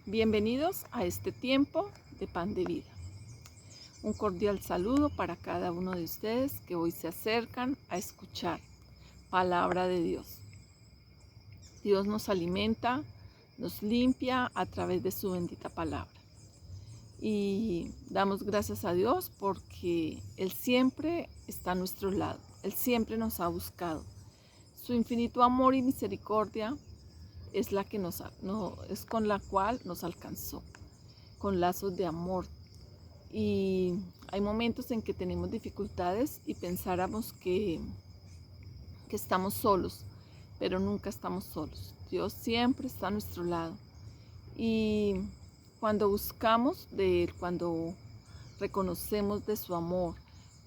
Bienvenidos a este tiempo de pan de vida. Un cordial saludo para cada uno de ustedes que hoy se acercan a escuchar palabra de Dios. Dios nos alimenta, nos limpia a través de su bendita palabra. Y damos gracias a Dios porque Él siempre está a nuestro lado. Él siempre nos ha buscado. Su infinito amor y misericordia es es con la cual nos alcanzó, con lazos de amor. Y hay momentos en que tenemos dificultades y pensáramos que estamos solos, pero nunca estamos solos. Dios siempre está a nuestro lado. Y cuando buscamos de Él, cuando reconocemos de su amor,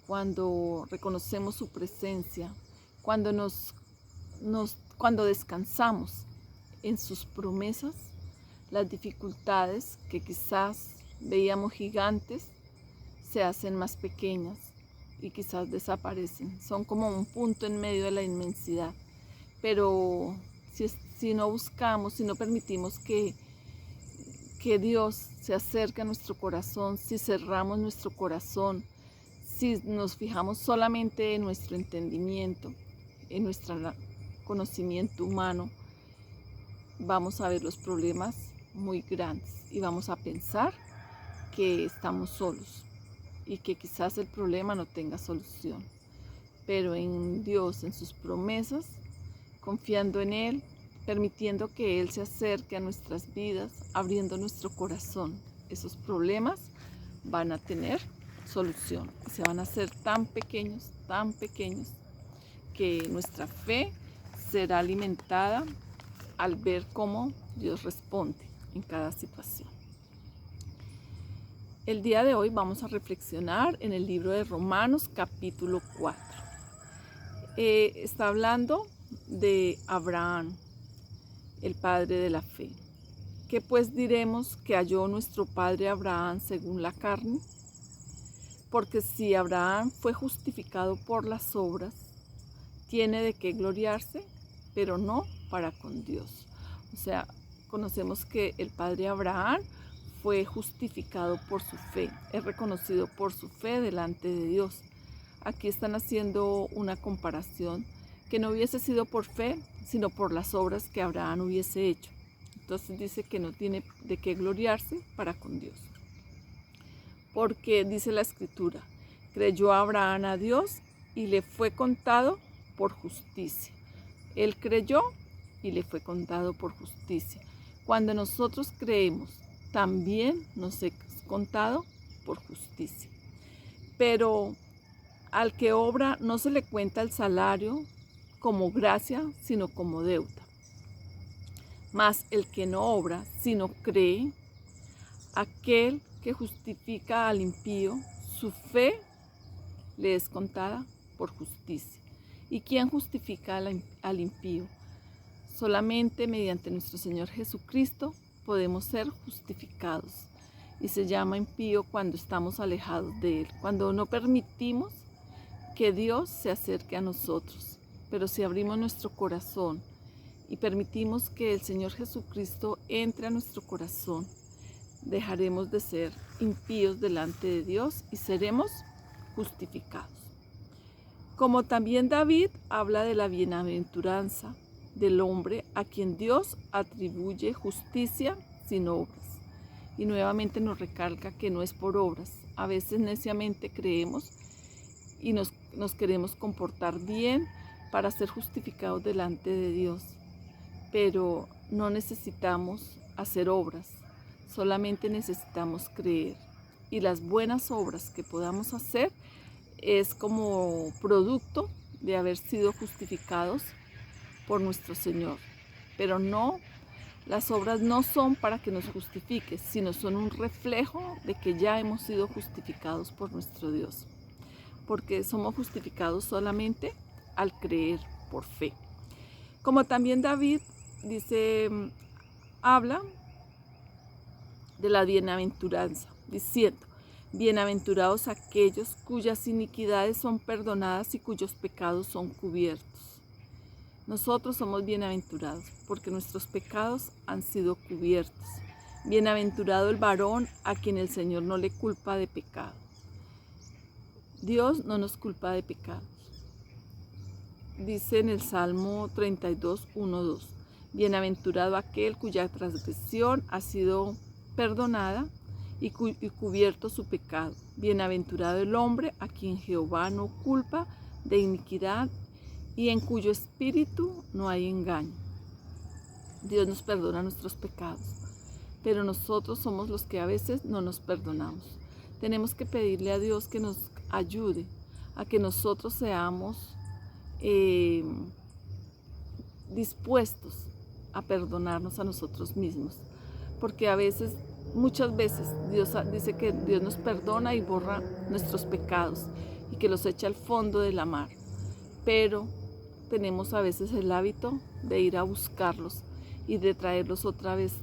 cuando reconocemos su presencia, cuando descansamos en sus promesas, las dificultades que quizás veíamos gigantes se hacen más pequeñas y quizás desaparecen. Son como un punto en medio de la inmensidad. Pero si no buscamos, si no permitimos que Dios se acerque a nuestro corazón, si cerramos nuestro corazón, si nos fijamos solamente en nuestro entendimiento, en nuestro conocimiento humano, vamos a ver los problemas muy grandes y vamos a pensar que estamos solos y que quizás el problema no tenga solución. Pero en Dios, en sus promesas, confiando en Él, permitiendo que Él se acerque a nuestras vidas, abriendo nuestro corazón, esos problemas van a tener solución y se van a hacer tan pequeños, que nuestra fe será alimentada al ver cómo Dios responde en cada situación. El día de hoy vamos a reflexionar en el libro de Romanos capítulo 4. Está hablando de Abraham, el padre de la fe. ¿Qué pues diremos que halló nuestro padre Abraham según la carne? Porque si Abraham fue justificado por las obras, tiene de qué gloriarse, pero no para con Dios. O sea, conocemos que el padre Abraham fue justificado por su fe, es reconocido por su fe delante de Dios. Aquí están haciendo una comparación que no hubiese sido por fe, sino por las obras que Abraham hubiese hecho. Entonces dice que no tiene de qué gloriarse para con Dios. Porque dice la Escritura, creyó Abraham a Dios y le fue contado por justicia. Él creyó y le fue contado por justicia. Cuando nosotros creemos, también nos es contado por justicia. Pero al que obra no se le cuenta el salario como gracia, sino como deuda. Mas el que no obra, sino cree, aquel que justifica al impío, su fe le es contada por justicia. ¿Y quién justifica al impío? Solamente mediante nuestro Señor Jesucristo podemos ser justificados. Y se llama impío cuando estamos alejados de Él, cuando no permitimos que Dios se acerque a nosotros. Pero si abrimos nuestro corazón y permitimos que el Señor Jesucristo entre a nuestro corazón, dejaremos de ser impíos delante de Dios y seremos justificados. Como también David habla de la bienaventuranza del hombre a quien Dios atribuye justicia sin obras. Y nuevamente nos recalca que no es por obras. A veces neciamente creemos y nos queremos comportar bien para ser justificados delante de Dios. Pero no necesitamos hacer obras, solamente necesitamos creer. Y las buenas obras que podamos hacer es como producto de haber sido justificados por nuestro Señor. Pero no, las obras no son para que nos justifique, sino son un reflejo de que ya hemos sido justificados por nuestro Dios. Porque somos justificados solamente al creer por fe. Como también David dice, habla de la bienaventuranza, diciendo, bienaventurados aquellos cuyas iniquidades son perdonadas y cuyos pecados son cubiertos. Nosotros somos bienaventurados porque nuestros pecados han sido cubiertos. Bienaventurado el varón a quien el Señor no le culpa de pecado. Dios no nos culpa de pecados. Dice en el Salmo 32, 1, 2. Bienaventurado aquel cuya transgresión ha sido perdonada y cubierto su pecado. Bienaventurado el hombre a quien Jehová no culpa de iniquidad y en cuyo espíritu no hay engaño. Dios nos perdona nuestros pecados, pero nosotros somos los que a veces no nos perdonamos. Tenemos que pedirle a Dios que nos ayude a que nosotros seamos dispuestos a perdonarnos a nosotros mismos, porque muchas veces Dios dice que Dios nos perdona y borra nuestros pecados y que los echa al fondo de la mar, pero tenemos a veces el hábito de ir a buscarlos y de traerlos otra vez,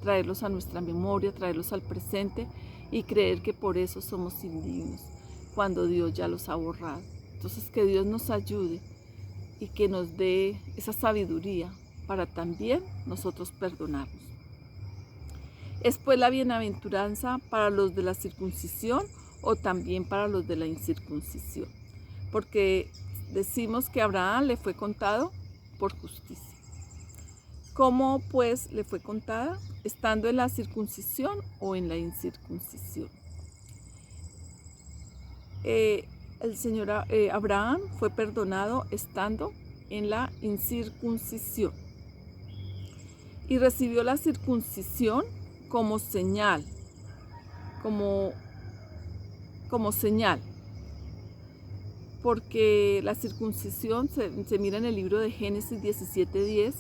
traerlos a nuestra memoria, traerlos al presente y creer que por eso somos indignos, cuando Dios ya los ha borrado. Entonces que Dios nos ayude y que nos dé esa sabiduría para también nosotros perdonarnos. ¿Es pues la bienaventuranza para los de la circuncisión o también para los de la incircuncisión? Porque decimos que a Abraham le fue contado por justicia. ¿Cómo pues le fue contada? ¿Estando en la circuncisión o en la incircuncisión? El Señor Abraham fue perdonado estando en la incircuncisión y recibió la circuncisión como señal, como señal, porque la circuncisión se mira en el libro de Génesis 17:10,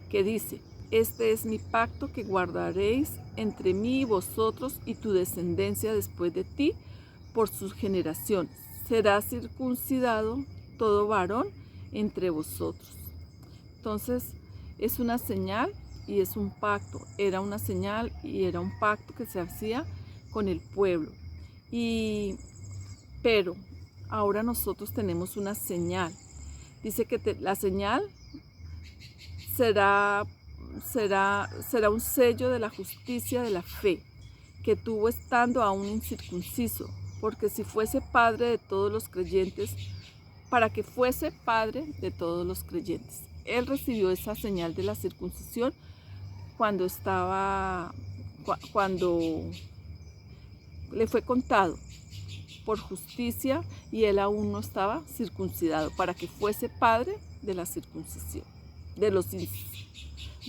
que dice: este es mi pacto que guardaréis entre mí y vosotros y tu descendencia después de ti por sus generaciones. Será circuncidado todo varón entre vosotros. Entonces es una señal y es un pacto. Era una señal y era un pacto que se hacía con el pueblo. Pero ahora nosotros tenemos una señal. Dice que la señal será un sello de la justicia de la fe que tuvo estando aún incircunciso, porque si fuese padre de todos los creyentes, para que fuese padre de todos los creyentes. Él recibió esa señal de la circuncisión cuando le fue contado por justicia y él aún no estaba circuncidado, para que fuese padre de la circuncisión, de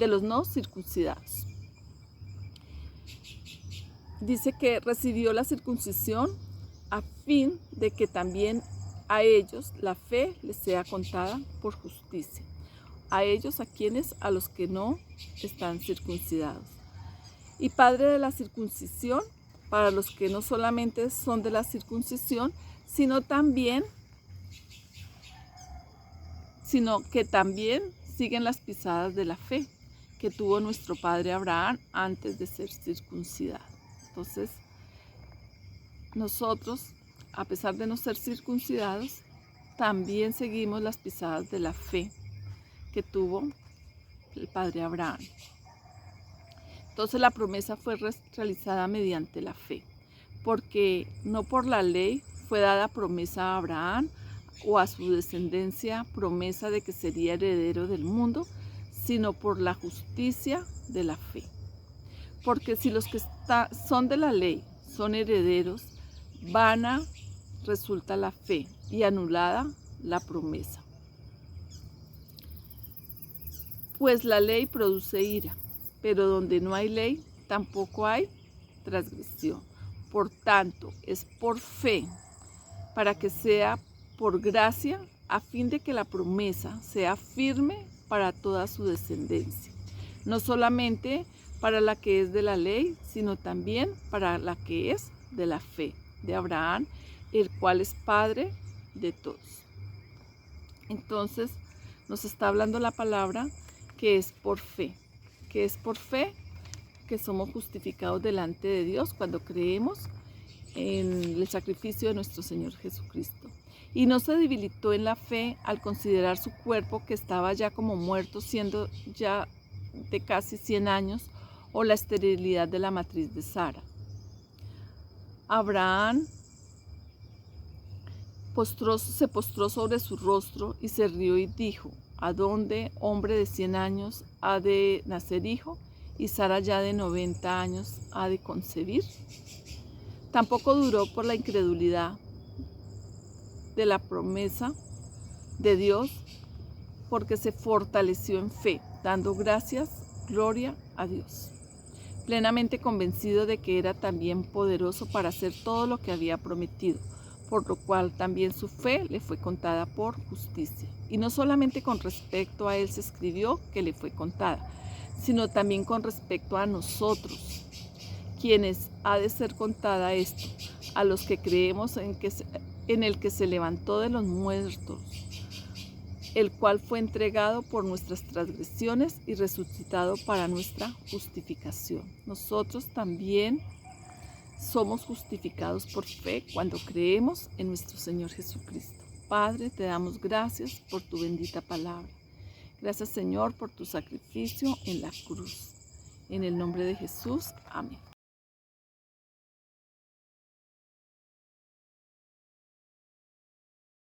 los no circuncidados. Dice que recibió la circuncisión a fin de que también a ellos la fe les sea contada por justicia. A ellos, a los que no están circuncidados. Y padre de la circuncisión para los que no solamente son de la circuncisión, sino que también siguen las pisadas de la fe que tuvo nuestro padre Abraham antes de ser circuncidado. Entonces, nosotros, a pesar de no ser circuncidados, también seguimos las pisadas de la fe que tuvo el padre Abraham. Entonces la promesa fue realizada mediante la fe, porque no por la ley fue dada promesa a Abraham o a su descendencia promesa de que sería heredero del mundo, sino por la justicia de la fe. Porque si los que son de la ley son herederos, vana resulta la fe y anulada la promesa. Pues la ley produce ira, pero donde no hay ley, tampoco hay transgresión. Por tanto, es por fe, para que sea por gracia, a fin de que la promesa sea firme para toda su descendencia, no solamente para la que es de la ley, sino también para la que es de la fe de Abraham, el cual es Padre de todos. Entonces, nos está hablando la palabra que es por fe, que somos justificados delante de Dios cuando creemos en el sacrificio de nuestro Señor Jesucristo. Y no se debilitó en la fe al considerar su cuerpo que estaba ya como muerto, siendo ya de casi 100 años, o la esterilidad de la matriz de Sara. Abraham se postró sobre su rostro y se rió y dijo: ¿A dónde, hombre de 100 años, ha de nacer hijo? Y Sara ya de 90 años ha de concebir. Tampoco duró por la incredulidad de la promesa de Dios, porque se fortaleció en fe, dando gloria a Dios, plenamente convencido de que era también poderoso para hacer todo lo que había prometido, por lo cual también su fe le fue contada por justicia. Y no solamente con respecto a él se escribió que le fue contada, sino también con respecto a nosotros, quienes ha de ser contada esto, a los que creemos en el que se levantó de los muertos, el cual fue entregado por nuestras transgresiones y resucitado para nuestra justificación. Nosotros también somos justificados por fe cuando creemos en nuestro Señor Jesucristo. Padre, te damos gracias por tu bendita palabra. Gracias, Señor, por tu sacrificio en la cruz. En el nombre de Jesús, amén.